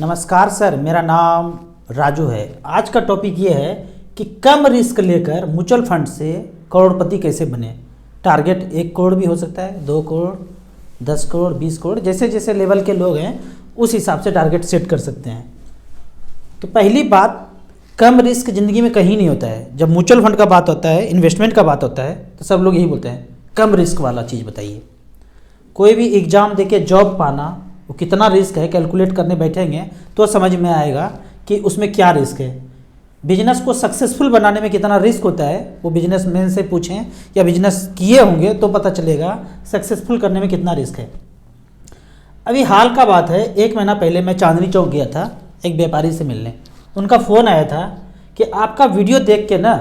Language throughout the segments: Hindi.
नमस्कार सर, मेरा नाम राजू है। आज का टॉपिक ये है कि कम रिस्क लेकर म्यूचुअल फंड से करोड़पति कैसे बने। टारगेट 1 करोड़ भी हो सकता है, 2 करोड़, 10 करोड़, 20 करोड़, जैसे जैसे लेवल के लोग हैं उस हिसाब से टारगेट सेट कर सकते हैं। तो पहली बात, कम रिस्क ज़िंदगी में कहीं नहीं होता है। जब म्यूचुअल फंड का बात होता है, इन्वेस्टमेंट का बात होता है, तो सब लोग यही बोलते हैं कम रिस्क वाला चीज़ बताइए। कोई भी एग्ज़ाम देके जॉब पाना वो कितना रिस्क है, कैलकुलेट करने बैठेंगे तो समझ में आएगा कि उसमें क्या रिस्क है। बिजनेस को सक्सेसफुल बनाने में कितना रिस्क होता है वो बिजनेसमैन से पूछें या बिजनेस किए होंगे तो पता चलेगा सक्सेसफुल करने में कितना रिस्क है। अभी हाल का बात है, 1 महीना पहले मैं चांदनी चौक गया था एक व्यापारी से मिलने। उनका फ़ोन आया था कि आपका वीडियो देख के ना,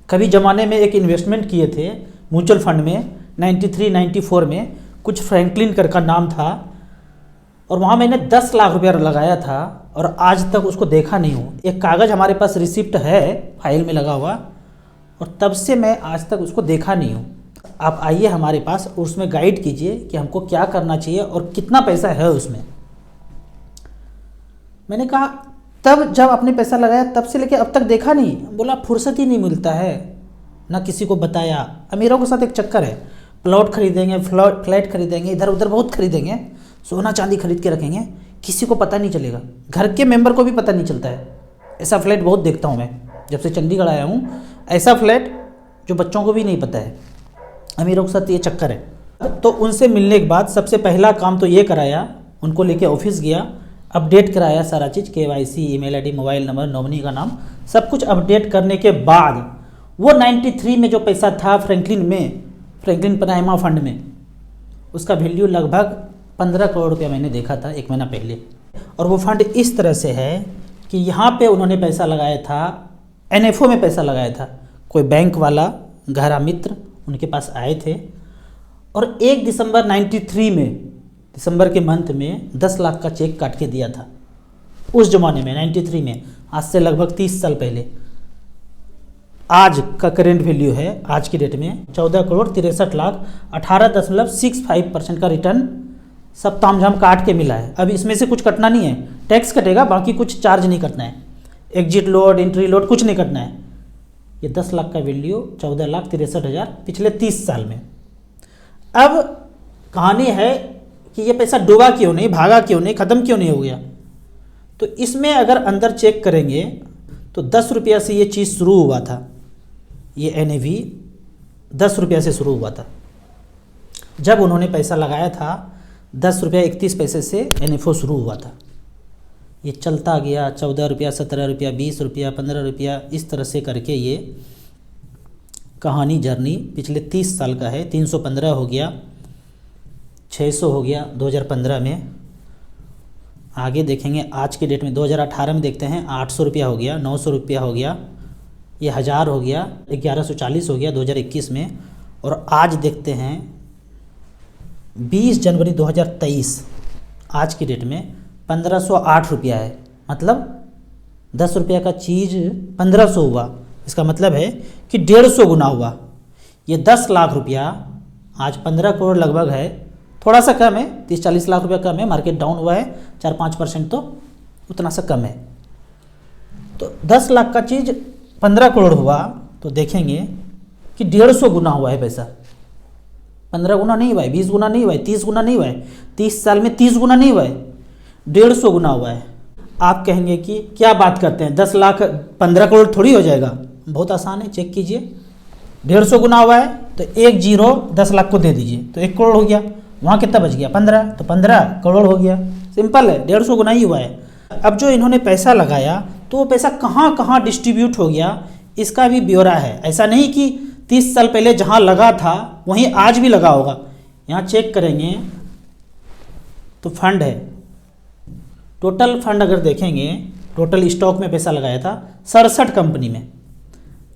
कभी ज़माने में एक इन्वेस्टमेंट किए थे म्यूचुअल फंड में 93-94 में, कुछ फ्रैंकलिन कर का नाम था, और वहाँ मैंने 10 लाख रुपया लगाया था और आज तक उसको देखा नहीं हूँ। एक कागज़ हमारे पास रिसिप्ट है फाइल में लगा हुआ, और तब से मैं आज तक उसको देखा नहीं हूँ। आप आइए हमारे पास, उसमें गाइड कीजिए कि हमको क्या करना चाहिए और कितना पैसा है उसमें। मैंने कहा तब जब आपने पैसा लगाया तब से लेके अब तक देखा नहीं। बोला फुर्सत ही नहीं मिलता है, ना किसी को बताया। अमीरों के साथ एक चक्कर है, प्लॉट खरीदेंगे, फ्लैट खरीदेंगे, इधर उधर बहुत खरीदेंगे, सोना चांदी खरीद के रखेंगे, किसी को पता नहीं चलेगा, घर के मेंबर को भी पता नहीं चलता है। ऐसा फ्लैट बहुत देखता हूँ मैं, जब से चंडीगढ़ आया हूँ, ऐसा फ्लैट जो बच्चों को भी नहीं पता है। अमीरों के साथ ये चक्कर है। तो उनसे मिलने के बाद सबसे पहला काम तो ये कराया, उनको लेके ऑफिस गया, अपडेट कराया सारा चीज़, KYC, email ID, mobile number, nominee का नाम, सब कुछ अपडेट करने के बाद वो 93 में जो पैसा था फ्रैंकलिन पनामा फंड में, उसका वैल्यू लगभग 15 करोड़ रुपया मैंने देखा था 1 महीना पहले। और वो फंड इस तरह से है कि यहाँ पे उन्होंने पैसा लगाया था, NFO में पैसा लगाया था। कोई बैंक वाला गहरा मित्र उनके पास आए थे और 1 दिसंबर 93 में, दिसंबर के मंथ में 10 लाख का चेक काट के दिया था। उस ज़माने में 93 में, आज से लगभग 30 साल पहले। आज का करेंट वैल्यू है आज की डेट में 14 करोड़ 63 लाख 18.65% का रिटर्न सब तामझाम काट के मिला है। अब इसमें से कुछ कटना नहीं है, टैक्स कटेगा, बाकी कुछ चार्ज नहीं कटना है, एग्जिट लोड, एंट्री लोड कुछ नहीं कटना है। ये 10 लाख का वैल्यू 14,63,000 पिछले 30 साल में। अब कहानी है कि ये पैसा डूबा क्यों नहीं, भागा क्यों नहीं, ख़त्म क्यों नहीं हो गया। तो इसमें अगर अंदर चेक करेंगे तो 10 रुपया से ये चीज़ शुरू हुआ था। ये NAV 10 रुपया से शुरू हुआ था। जब उन्होंने पैसा लगाया था 10 रुपया 31 पैसे से NFO शुरू हुआ था। ये चलता गया 14 रुपया, 17 रुपया, 20 रुपया, 15 रुपया, इस तरह से करके ये कहानी जर्नी पिछले 30 साल का है। 315 हो गया, 600 हो गया 2015 में। आगे देखेंगे आज की डेट में 2018 में देखते हैं 800 रुपया हो गया, 900 रुपया हो गया, ये 1000 हो गया, 1140 हो गया 2021 में। और आज देखते हैं 20 जनवरी 2023, आज की डेट में 1508 रुपया है। मतलब 10 रुपया का चीज़ 1500 हुआ, इसका मतलब है कि 150 गुना हुआ। ये 10 लाख रुपया आज 15 करोड़ लगभग है, थोड़ा सा कम है, 30-40 लाख रुपया कम है, मार्केट डाउन हुआ है 4-5%, तो उतना सा कम है। तो 10 लाख का चीज़ 15 करोड़ हुआ तो देखेंगे कि 150 गुना हुआ है पैसा। 15 गुना नहीं हुआ है, 20 गुना नहीं हुआ है, 30 गुना नहीं हुआ है, 30 साल में 30 गुना नहीं हुआ है, 150 गुना हुआ है। आप कहेंगे कि क्या बात करते हैं, 10 लाख 15 करोड़ थोड़ी हो जाएगा। बहुत आसान है, चेक कीजिए, 150 गुना हुआ है तो 1 जीरो 10 लाख को दे दीजिए तो 1 करोड़ हो गया। वहाँ कितना बच गया 15, तो 15 करोड़ हो गया। सिंपल है, 150 गुना ही हुआ है। अब जो इन्होंने पैसा लगाया तो वो पैसा कहाँ कहाँ डिस्ट्रीब्यूट हो गया, इसका भी ब्यौरा है। ऐसा नहीं कि 30 साल पहले जहाँ लगा था वहीं आज भी लगा होगा। यहाँ चेक करेंगे तो फंड है, टोटल फंड अगर देखेंगे, टोटल स्टॉक में पैसा लगाया था 67 कंपनी में।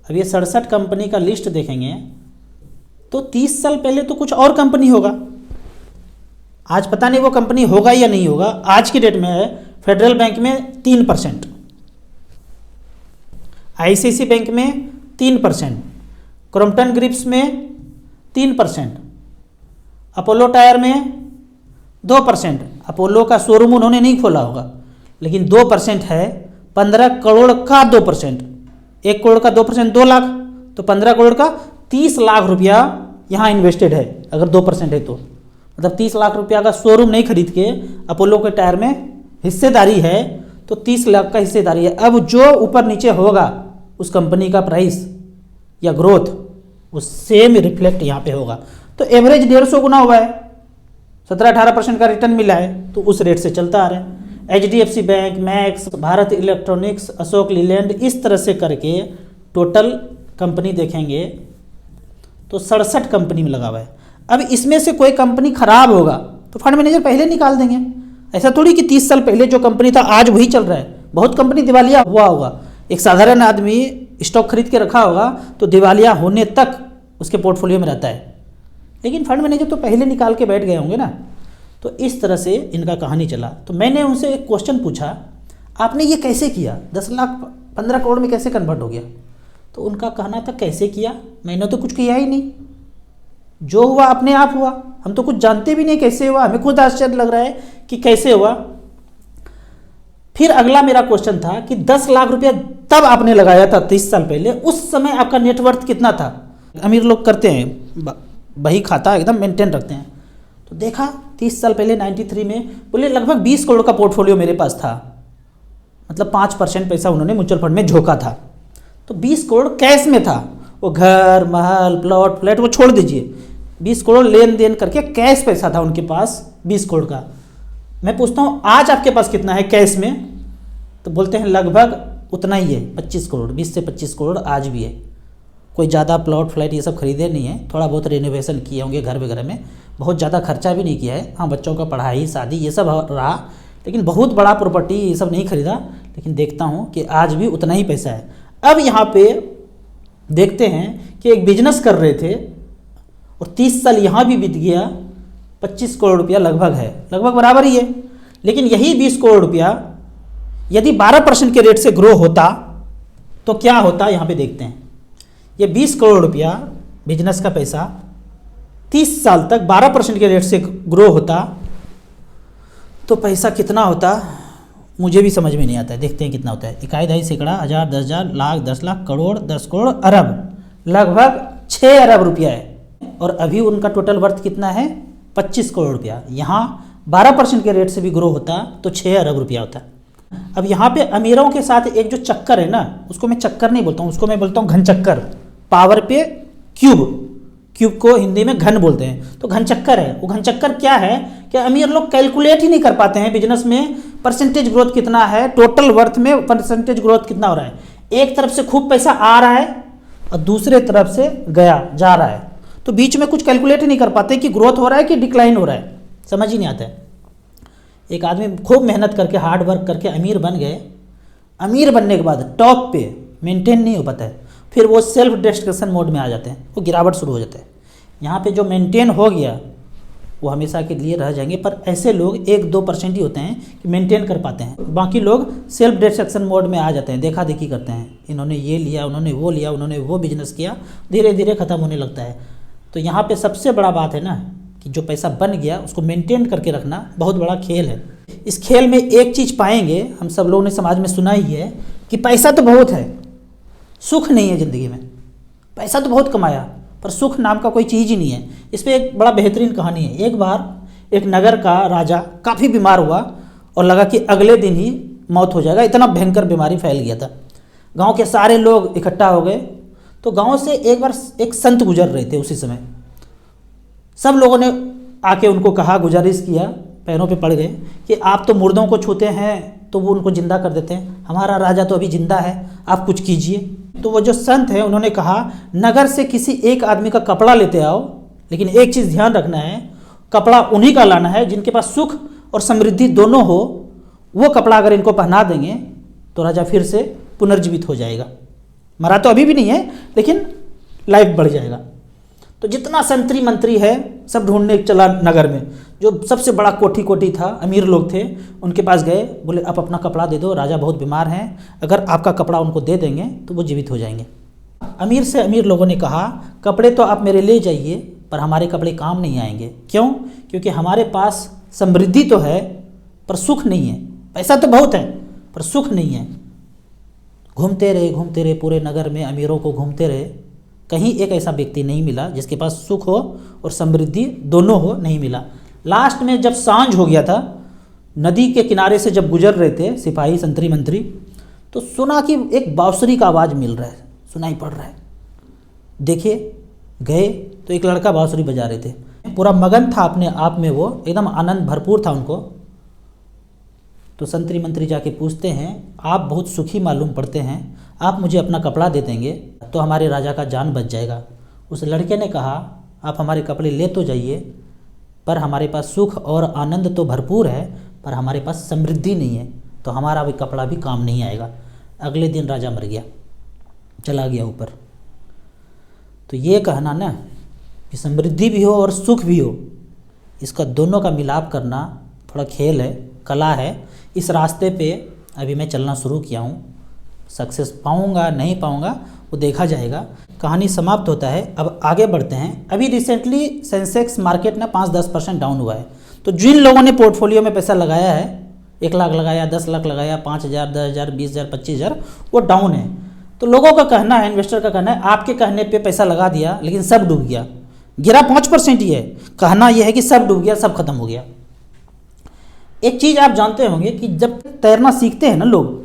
अब ये 67 कंपनी का लिस्ट देखेंगे तो 30 साल पहले तो कुछ और कंपनी होगा, आज पता नहीं वो कंपनी होगा या नहीं होगा। आज की डेट में है फेडरल बैंक में 3%, ICICI बैंक में 3%, क्रॉम्पटन ग्रिप्स में 3%, अपोलो टायर में 2%। अपोलो का शोरूम उन्होंने नहीं खोला होगा, लेकिन 2% है 15 करोड़ का 2%। 1 करोड़ का 2% 2 लाख, तो 15 करोड़ का 30 लाख रुपया यहाँ इन्वेस्टेड है। अगर 2% है तो मतलब 30 लाख रुपया का शोरूम नहीं खरीद के अपोलो के टायर में हिस्सेदारी है तो 30 लाख का हिस्सेदारी है। अब जो ऊपर नीचे होगा उस कंपनी का प्राइस या ग्रोथ वो सेम रिफ्लेक्ट यहाँ पे होगा। तो एवरेज 150 गुना हुआ है, 17-18% का रिटर्न मिला है, तो उस रेट से चलता आ रहा है। HDFC bank, max, Bharat electronics, Ashok Leyland, इस तरह से करके टोटल कंपनी देखेंगे तो 67 कंपनी में लगा हुआ है। अब इसमें से कोई कंपनी खराब होगा तो फंड मैनेजर पहले निकाल देंगे। ऐसा थोड़ी कि 30 साल पहले जो कंपनी था आज वही चल रहा है। बहुत कंपनी दिवालिया हुआ होगा, एक साधारण आदमी स्टॉक खरीद के रखा होगा तो दिवालिया होने तक उसके पोर्टफोलियो में रहता है, लेकिन फंड मैनेजर तो पहले निकाल के बैठ गए होंगे ना। तो इस तरह से इनका कहानी चला। तो मैंने उनसे एक क्वेश्चन पूछा, आपने ये कैसे किया, 10 लाख 15 करोड़ में कैसे कन्वर्ट हो गया? तो उनका कहना था कैसे किया, मैंने तो कुछ किया ही नहीं, जो हुआ अपने आप हुआ, हम तो कुछ जानते भी नहीं कैसे हुआ, हमें खुद आश्चर्य लग रहा है कि कैसे हुआ। फिर अगला मेरा क्वेश्चन था कि 10 लाख रुपया तब आपने लगाया था 30 साल पहले, उस समय आपका नेटवर्थ कितना था? अमीर लोग करते हैं बही खाता एकदम मेंटेन रखते हैं। तो देखा 30 साल पहले 93 में बोले लगभग 20 करोड़ का पोर्टफोलियो मेरे पास था, मतलब 5% पैसा उन्होंने म्यूचुअल फंड में झोंका था। तो 20 करोड़ कैश में था, वो घर महल प्लॉट फ्लैट वो छोड़ दीजिए, 20 करोड़ लेन देन करके कैश पैसा था उनके पास 20 करोड़ का। मैं पूछता हूँ आज आपके पास कितना है कैश में? तो बोलते हैं लगभग उतना ही है, 25 करोड़, 20 से 25 करोड़ आज भी है। कोई ज़्यादा प्लॉट फ्लैट ये सब खरीदे नहीं है, थोड़ा बहुत रेनोवेशन किए होंगे घर वगैरह में, बहुत ज़्यादा खर्चा भी नहीं किया है। हाँ बच्चों का पढ़ाई शादी ये सब रहा, लेकिन बहुत बड़ा प्रॉपर्टी ये सब नहीं खरीदा। लेकिन देखता हूँ कि आज भी उतना ही पैसा है। अब यहाँ पे देखते हैं कि एक बिजनेस कर रहे थे और 30 साल यहाँ भी बीत गया, 25 करोड़ रुपया लगभग है, लगभग बराबर ही है। लेकिन यही 20 करोड़ रुपया यदि 12% के रेट से ग्रो होता तो क्या होता, यहाँ पे देखते हैं। ये 20 करोड़ रुपया बिजनेस का पैसा 30 साल तक 12% के रेट से ग्रो होता तो पैसा कितना होता मुझे भी समझ में नहीं आता है। देखते हैं कितना होता है। इकाई दहाई सैकड़ा हज़ार 10,000 लाख 10 लाख करोड़ 10 करोड़ अरब, लगभग 6 अरब रुपया है। और अभी उनका टोटल वर्थ कितना है, 25 करोड़ रुपया। यहाँ 12% के रेट से भी ग्रो होता तो 6 अरब रुपया होता। अब यहाँ पे अमीरों के साथ एक जो चक्कर है ना, उसको मैं चक्कर नहीं बोलता हूँ, उसको मैं बोलता हूँ घन चक्कर। पावर पे क्यूब, क्यूब को हिंदी में घन बोलते हैं, तो घन चक्कर है। वो घन चक्कर क्या है कि अमीर लोग कैलकुलेट ही नहीं कर पाते हैं बिजनेस में परसेंटेज ग्रोथ कितना है, टोटल वर्थ में परसेंटेज ग्रोथ कितना हो रहा है। एक तरफ से खूब पैसा आ रहा है और दूसरे तरफ से गया जा रहा है, तो बीच में कुछ कैलकुलेट ही नहीं कर पाते कि ग्रोथ हो रहा है कि डिक्लाइन हो रहा है, समझ ही नहीं आता है। एक आदमी खूब मेहनत करके हार्ड वर्क करके अमीर बन गए, अमीर बनने के बाद टॉप पे मेंटेन नहीं हो पाता है, फिर वो सेल्फ डिस्ट्रक्शन मोड में आ जाते हैं, वो गिरावट शुरू हो जाता है। यहाँ पे जो मेंटेन हो गया वो हमेशा के लिए रह जाएंगे, पर ऐसे लोग 1-2% ही होते हैं कि मेंटेन कर पाते हैं, बाकी लोग सेल्फ डिस्ट्रक्शन मोड में आ जाते हैं, देखा देखी करते हैं, इन्होंने ये लिया उन्होंने वो लिया उन्होंने वो बिजनेस किया, धीरे धीरे ख़त्म होने लगता है। तो यहाँ पे सबसे बड़ा बात है ना कि जो पैसा बन गया उसको मेंटेन करके रखना बहुत बड़ा खेल है। इस खेल में एक चीज़ पाएंगे, हम सब लोगों ने समाज में सुना ही है कि पैसा तो बहुत है, सुख नहीं है ज़िंदगी में। पैसा तो बहुत कमाया पर सुख नाम का कोई चीज़ ही नहीं है। इस पर एक बड़ा बेहतरीन कहानी है। एक बार एक नगर का राजा काफ़ी बीमार हुआ और लगा कि अगले दिन ही मौत हो जाएगा, इतना भयंकर बीमारी फैल गया था। गांव के सारे लोग इकट्ठा हो गए, तो गांव से एक बार एक संत गुजर रहे थे। उसी समय सब लोगों ने आके उनको कहा, गुजारिश किया, पैरों पे पड़ गए कि आप तो मुर्दों को छूते हैं तो वो उनको जिंदा कर देते हैं, हमारा राजा तो अभी जिंदा है, आप कुछ कीजिए। तो वो जो संत है उन्होंने कहा, नगर से किसी एक आदमी का कपड़ा लेते आओ, लेकिन एक चीज़ ध्यान रखना है, कपड़ा उन्हीं का लाना है जिनके पास सुख और समृद्धि दोनों हो। वो कपड़ा अगर इनको पहना देंगे तो राजा फिर से पुनर्जीवित हो जाएगा, मरा तो अभी भी नहीं है लेकिन लाइफ बढ़ जाएगा। तो जितना संतरी मंत्री है सब ढूंढने चला नगर में, जो सबसे बड़ा कोठी था, अमीर लोग थे, उनके पास गए, बोले आप अपना कपड़ा दे दो, राजा बहुत बीमार हैं, अगर आपका कपड़ा उनको दे देंगे तो वो जीवित हो जाएंगे। अमीर से अमीर लोगों ने कहा, कपड़े तो आप मेरे ले जाइए पर हमारे कपड़े काम नहीं आएंगे। क्यों? क्योंकि हमारे पास समृद्धि तो है पर सुख नहीं है, पैसा तो बहुत है पर सुख नहीं है। घूमते रहे पूरे नगर में, अमीरों को घूमते रहे, कहीं एक ऐसा व्यक्ति नहीं मिला जिसके पास सुख हो और समृद्धि दोनों हो, नहीं मिला। लास्ट में जब सांझ हो गया था, नदी के किनारे से जब गुजर रहे थे सिपाही संतरी मंत्री, तो सुना कि एक बांसुरी का आवाज़ मिल रहा है, सुनाई पड़ रहा है। देखे गए तो एक लड़का बांसुरी बजा रहे थे, पूरा मगन था अपने आप में, वो एकदम आनंद भरपूर था उनको। तो संतरी मंत्री जाके पूछते हैं, आप बहुत सुखी मालूम पड़ते हैं, आप मुझे अपना कपड़ा दे देंगे तो हमारे राजा का जान बच जाएगा। उस लड़के ने कहा, आप हमारे कपड़े ले तो जाइए, पर हमारे पास सुख और आनंद तो भरपूर है, पर हमारे पास समृद्धि नहीं है, तो हमारा भी कपड़ा भी काम नहीं आएगा। अगले दिन राजा मर गया, चला गया ऊपर। तो ये कहना ना कि समृद्धि भी हो और सुख भी हो, इसका दोनों का मिलाप करना थोड़ा खेल है, कला है। इस रास्ते पे अभी मैं चलना शुरू किया हूँ। सक्सेस पाऊँगा नहीं पाऊँगा वो देखा जाएगा। कहानी समाप्त होता है। अब आगे बढ़ते हैं। अभी रिसेंटली सेंसेक्स मार्केट ना 5-10% डाउन हुआ है। तो जिन लोगों ने पोर्टफोलियो में पैसा लगाया है, 1 लाख लगाया, 10 लाख लगाया, 5,000, 10,000, 20,000, 25,000, वो डाउन है। तो लोगों का कहना है, इन्वेस्टर का कहना है, आपके कहने पे पैसा लगा दिया लेकिन सब डूब गया, गिरा 5% ही है। कहना यह है कि सब डूब गया, सब खत्म हो गया। एक चीज़ आप जानते होंगे कि जब तैरना सीखते हैं ना लोग,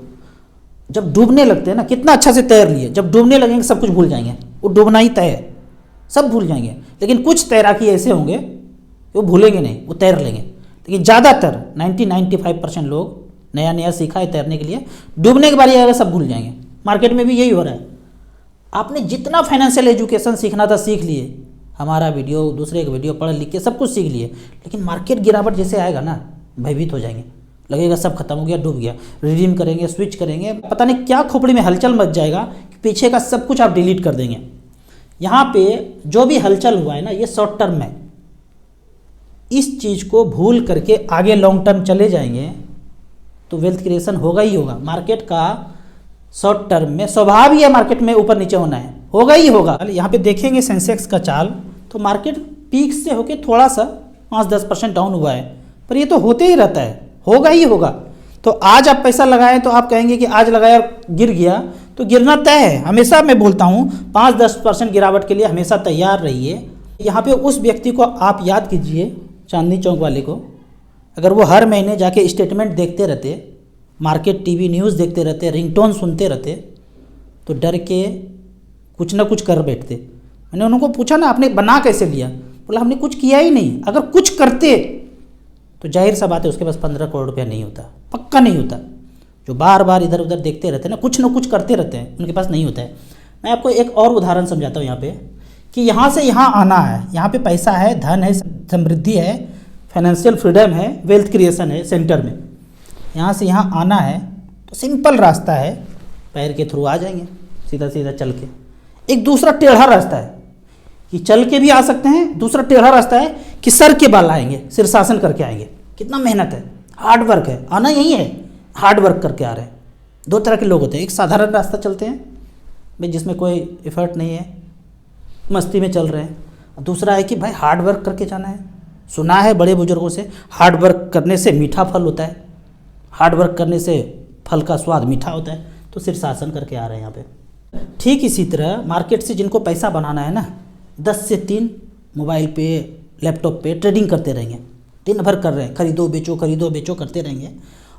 जब डूबने लगते हैं ना, कितना अच्छा से तैर लिए, जब डूबने लगेंगे सब कुछ भूल जाएंगे, वो डूबना ही तय है, सब भूल जाएंगे। लेकिन कुछ तैराकी ऐसे होंगे वो भूलेंगे नहीं, वो तैर लेंगे। लेकिन ज़्यादातर 90-95% लोग नया नया सीखा है तैरने के लिए, डूबने के बारे आएगा सब भूल जाएंगे। मार्केट में भी यही हो रहा है। आपने जितना फाइनेंशियल एजुकेशन सीखना था सीख लिए, हमारा वीडियो, दूसरे का वीडियो पढ़ लिख के सब कुछ सीख लिए, लेकिन मार्केट गिरावट जैसे आएगा ना, भयभीत हो जाएंगे, लगेगा सब खत्म हो गया, डूब गया। रिडीम करेंगे, स्विच करेंगे, पता नहीं क्या खोपड़ी में हलचल मच जाएगा कि पीछे का सब कुछ आप डिलीट कर देंगे। यहाँ पे जो भी हलचल हुआ है ना, ये शॉर्ट टर्म है। इस चीज़ को भूल करके आगे लॉन्ग टर्म चले जाएंगे तो वेल्थ क्रिएशन होगा ही होगा। मार्केट का शॉर्ट टर्म में स्वभाव ही है, मार्केट में ऊपर नीचे होना है, होगा ही होगा। यहाँ पे देखेंगे सेंसेक्स का चाल, तो मार्केट पीक से होके थोड़ा सा 5-10% डाउन हुआ है, पर ये तो होते ही रहता है, होगा ही होगा। तो आज आप पैसा लगाएं तो आप कहेंगे कि आज लगाया गिर गया, तो गिरना तय है। हमेशा मैं बोलता हूँ 5-10% गिरावट के लिए हमेशा तैयार रहिए। यहाँ पे उस व्यक्ति को आप याद कीजिए, चांदनी चौक वाले को, अगर वो हर महीने जाके स्टेटमेंट देखते रहते, मार्केट टीवी न्यूज़ देखते रहते, रिंगटोन सुनते रहते, तो डर के कुछ ना कुछ कर बैठते। मैंने उनको पूछा ना, आपने बना कैसे लिया? बोला हमने कुछ किया ही नहीं। अगर कुछ करते तो जाहिर सा बात है उसके पास 15 करोड़ रुपया नहीं होता, पक्का नहीं होता। जो बार बार इधर उधर देखते रहते हैं ना, कुछ ना कुछ करते रहते हैं, उनके पास नहीं होता है। मैं आपको एक और उदाहरण समझाता हूँ यहाँ पे, कि यहाँ से यहाँ आना है, यहाँ पे पैसा है, धन है, समृद्धि है, फाइनेंशियल फ्रीडम है, वेल्थ क्रिएशन है सेंटर में। यहाँ से यहाँ आना है तो सिंपल रास्ता है, पैर के थ्रू आ जाएंगे सीधा सीधा चल के। एक दूसरा टेढ़ा रास्ता है कि चल के भी आ सकते हैं, दूसरा टेढ़ा रास्ता है कि सर के बल आएंगे, शीर्षासन करके आएंगे। कितना मेहनत है, हार्ड वर्क है, आना यही है, हार्ड वर्क करके आ रहे हैं। 2 तरह के लोग होते हैं, एक साधारण रास्ता चलते हैं भाई जिसमें कोई एफर्ट नहीं है, मस्ती में चल रहे हैं। दूसरा है कि भाई हार्ड वर्क करके जाना है। सुना है बड़े बुजुर्गों से, हार्ड वर्क करने से मीठा फल होता है, हार्ड वर्क करने से फल का स्वाद मीठा होता है। तो शीर्षासन करके आ रहे हैं यहाँ पे। ठीक इसी तरह मार्केट से जिनको पैसा बनाना है ना, 10 से 3 मोबाइल पे, लैपटॉप पे ट्रेडिंग करते रहेंगे, दिन भर कर रहे हैं, खरीदो बेचो करते रहेंगे।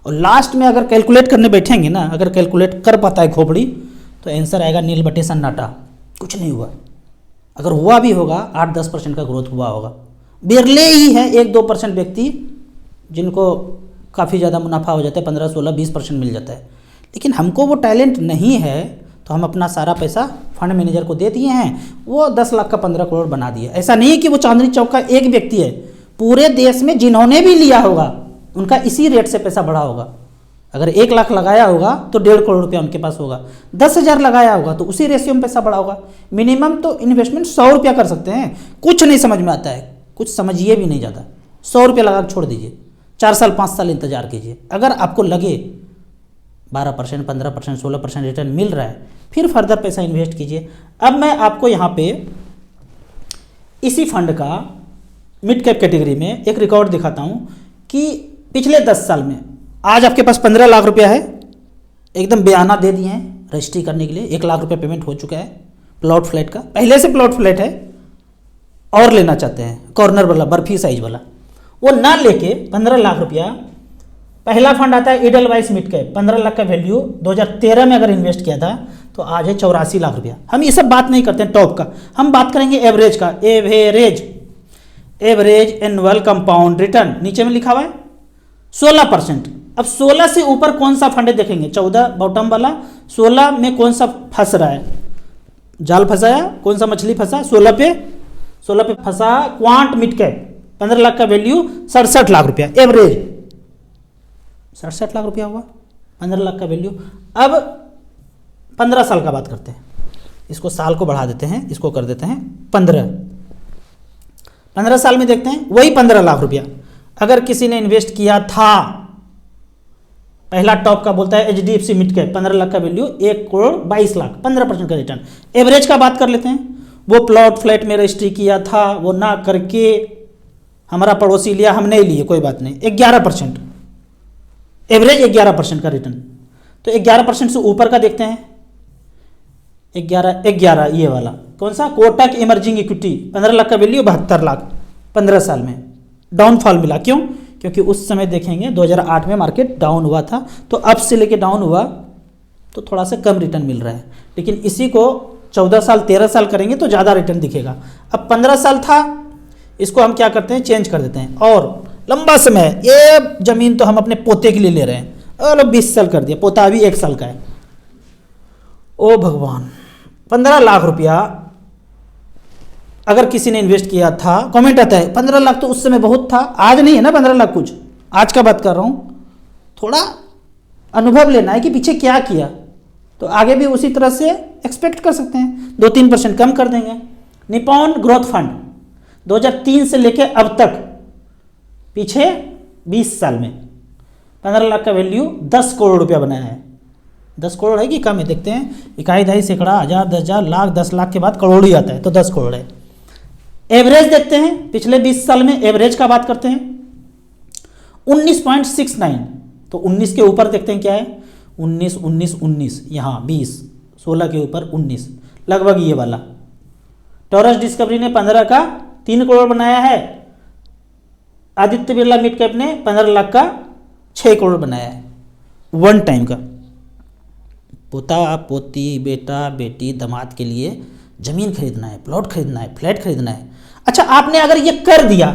और लास्ट में अगर कैलकुलेट करने बैठेंगे ना, अगर कैलकुलेट कर पाता है खोपड़ी, तो आंसर आएगा नील बटे सन्नाटा, कुछ नहीं हुआ। अगर हुआ भी होगा 8-10% का ग्रोथ हुआ होगा। बिरले ही है 1-2% व्यक्ति जिनको काफ़ी ज़्यादा मुनाफा हो जाता है, 15-16-20% मिल जाता है। लेकिन हमको वो टैलेंट नहीं है, तो हम अपना सारा पैसा फंड मैनेजर को दे दिए हैं, वो 10 लाख का 15 करोड़ बना दिया। ऐसा नहीं है कि वो चांदनी चौक का एक व्यक्ति है, पूरे देश में जिन्होंने भी लिया होगा उनका इसी रेट से पैसा बढ़ा होगा। अगर 1 लाख लगाया होगा तो 1.5 करोड़ रुपया उनके पास होगा, 10,000 लगाया होगा तो उसी रेशियो में पैसा बढ़ा होगा। मिनिमम तो इन्वेस्टमेंट 100 रुपया कर सकते हैं। कुछ नहीं समझ में आता है, कुछ समझिए भी नहीं ज़्यादा, 100 रुपया लगा छोड़ दीजिए, 4 साल 5 साल इंतजार कीजिए। अगर आपको लगे 12%, 15%, 16% रिटर्न मिल रहा है, फिर फर्दर पैसा इन्वेस्ट कीजिए। अब मैं आपको यहाँ पे इसी फंड का मिड कैप कैटेगरी में एक रिकॉर्ड दिखाता हूँ कि पिछले 10 साल में आज आपके पास 15 लाख रुपया है, एकदम बयाना दे दिए हैं रजिस्ट्री करने के लिए, 1 लाख रुपया पेमेंट हो चुका है प्लॉट फ्लैट का, पहले से प्लॉट फ्लैट है और लेना चाहते हैं कॉर्नर वाला बर्फी साइज वाला, वो ना लेके 15 लाख रुपया, पहला फंड आता है ईडलवाइस मिड कैप, 15 लाख का वैल्यू 2013 में अगर इन्वेस्ट किया था तो आज है 84 लाख रुपया। हम ये सब बात नहीं करते हैं टॉप का, हम बात करेंगे एवरेज का। एवरेज एनुअल कंपाउंड रिटर्न नीचे में लिखा हुआ है 16%। अब 16 से ऊपर कौन सा फंड है देखेंगे, 14 बॉटम वाला, 16 में कौन सा फंस रहा है, जाल फंसाया, कौन सा मछली फंसा, 16 पे फंसा क्वांट मिड कैप, 15 लाख का वैल्यू 67 लाख रुपया एवरेज, 67 लाख रुपया हुआ 15 लाख का वैल्यू। अब 15 साल का बात करते हैं, इसको साल को बढ़ा देते हैं, इसको कर देते हैं 15 साल में देखते हैं वही 15 लाख रुपया अगर किसी ने इन्वेस्ट किया था, पहला टॉप का बोलता है HDFC मिड कैप, 15 लाख का वैल्यू 1 करोड़ 22 लाख, 15% का रिटर्न। एवरेज का बात कर लेते हैं, वो प्लॉट फ्लैट में रजिस्ट्री किया था, वो ना करके हमारा पड़ोसी लिया, हम नहीं लिए, कोई बात नहीं, 11%, एवरेज 11% का रिटर्न। तो 11% से ऊपर का देखते हैं, 11 ये वाला कौन सा, कोटक इमर्जिंग इक्विटी, 15 लाख का वैल्यू 72 लाख, 15 साल में डाउनफॉल मिला। क्यों? क्योंकि उस समय देखेंगे 2008 में मार्केट डाउन हुआ था, तो अप से लेके डाउन हुआ तो थोड़ा सा कम रिटर्न मिल रहा है, लेकिन इसी को 14 साल 13 साल करेंगे तो ज़्यादा रिटर्न दिखेगा। अब 15 साल था, इसको हम क्या करते हैं, चेंज कर देते हैं, और लंबा समय, ये ज़मीन तो हम अपने पोते के लिए ले रहे हैं, और 20 साल कर दिया, पोता अभी 1 साल का है। ओ भगवान, 15 लाख रुपया अगर किसी ने इन्वेस्ट किया था, कमेंट आता है 15 लाख तो उस समय बहुत था, आज नहीं है ना 15 लाख कुछ, आज का बात कर रहा हूँ, थोड़ा अनुभव लेना है कि पीछे क्या किया, तो आगे भी उसी तरह से एक्सपेक्ट कर सकते हैं, 2-3% कम कर देंगे। निपॉन ग्रोथ फंड 2003 से लेके अब तक पीछे 20 साल में 15 लाख का वैल्यू 10 करोड़ रुपया बनाया है। 10 करोड़ है कि कम है, देखते हैं, इकाई, दहाई, सैकड़ा, हज़ार, 10,000, लाख, 10 लाख के बाद करोड़ ही आता है, तो 10 करोड़ है। एवरेज देखते हैं, पिछले 20 साल में एवरेज का बात करते हैं 19.69, तो 19 के ऊपर देखते हैं क्या है, 19, यहाँ 20, 16 के ऊपर 19, लगभग ये वाला। टॉरस डिस्कवरी ने 15 का 3 करोड़ बनाया है, आदित्य बिरला मिड कैप ने 15 लाख का 6 करोड़ बनाया है, वन टाइम का। पोता पोती, बेटा बेटी, दामाद के लिए जमीन खरीदना है, प्लॉट खरीदना है, फ्लैट खरीदना है। अच्छा, आपने अगर ये कर दिया,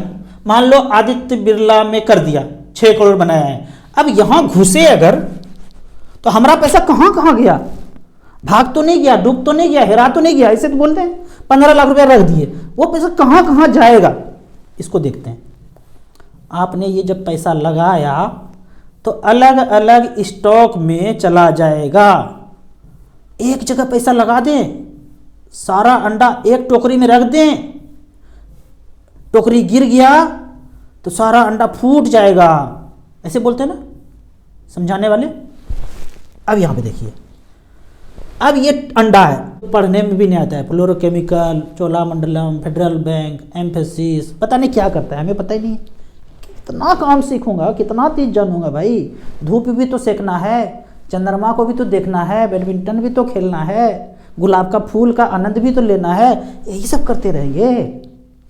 मान लो आदित्य बिरला में कर दिया, 6 करोड़ बनाया है, अब यहां घुसे अगर, तो हमारा पैसा कहां कहां गया, भाग तो नहीं गया, डूब तो नहीं गया, हेरा तो नहीं गया, ऐसे तो बोलते हैं। 15 लाख रुपया रख दिए, वो पैसा कहां कहां जाएगा, इसको देखते हैं। आपने ये जब पैसा लगाया तो अलग अलग स्टॉक में चला जाएगा। एक जगह पैसा लगा दें, सारा अंडा एक टोकरी में रख दें, टोकरी गिर गया तो सारा अंडा फूट जाएगा, ऐसे बोलते हैं ना समझाने वाले। अब यहां पे देखिए, अब ये अंडा है, पढ़ने में भी नहीं आता है, fluorochemical, Cholamandalam, federal bank, emphasis, पता नहीं क्या करता है, हमें पता ही नहीं। कितना काम सीखूंगा, कितना चीज जानूंगा भाई, धूप भी तो सेकना है, चंद्रमा को भी तो देखना है, बैडमिंटन भी तो खेलना है, गुलाब का फूल का आनंद भी तो लेना है, यही सब करते रहेंगे,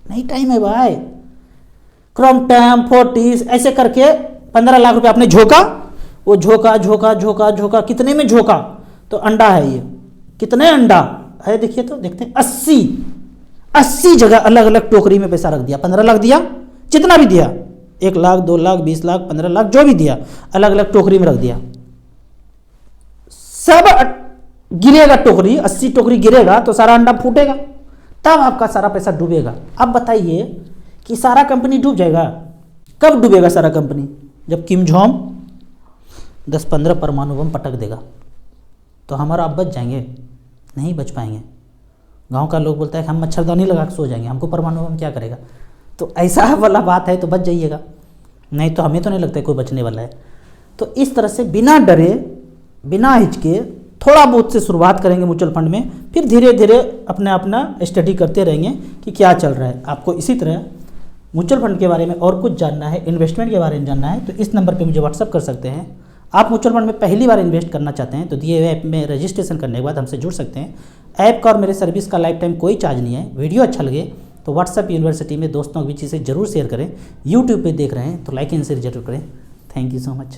नहीं टाइम है भाई। क्रॉम्पटन, फोर्टिस, ऐसे करके 15 लाख रुपए आपने झोंका, वो झोंका, कितने में झोंका, तो अंडा है ये, कितने अंडा है देखिए, तो देखते हैं 80 जगह अलग अलग टोकरी में पैसा रख दिया, 15 लाख दिया, जितना भी दिया, 1 लाख, 2 लाख, 20 लाख, 15 लाख, जो भी दिया, अलग अलग टोकरी में रख दिया, सब गिरेगा टोकरी, 80 टोकरी गिरेगा तो सारा अंडा फूटेगा, तब आपका सारा पैसा डूबेगा। अब बताइए कि सारा कंपनी डूब जाएगा, कब डूबेगा सारा कंपनी, जब किम जोंग 10-15 परमाणु बम पटक देगा, तो हमारा आप बच जाएंगे, नहीं बच पाएंगे। गांव का लोग बोलता है कि हम मच्छरदानी लगा के सो जाएंगे, हमको परमाणु बम क्या करेगा, तो ऐसा वाला बात है तो बच जाइएगा, नहीं तो हमें तो नहीं लगता है कोई बचने वाला है। तो इस तरह से बिना डरे, बिना हिचके, थोड़ा बहुत से शुरुआत करेंगे म्यूचुअल फंड में, फिर धीरे धीरे अपना स्टडी करते रहेंगे कि क्या चल रहा है। आपको इसी तरह म्यूचुअल फंड के बारे में और कुछ जानना है, इन्वेस्टमेंट के बारे में जानना है, तो इस नंबर पे मुझे व्हाट्सअप कर सकते हैं। आप म्यूचुअल फंड में पहली बार इन्वेस्ट करना चाहते हैं तो दिए हुए ऐप में रजिस्ट्रेशन करने के बाद हमसे जुड़ सकते हैं। ऐप का और मेरे सर्विस का लाइफ टाइम कोई चार्ज नहीं है। वीडियो अच्छा लगे तो व्हाट्सअप यूनिवर्सिटी में दोस्तों के बीच इसे जरूर शेयर करें। यूट्यूब पे देख रहे हैं तो लाइक एंड शेयर जरूर करें। Thank you so much.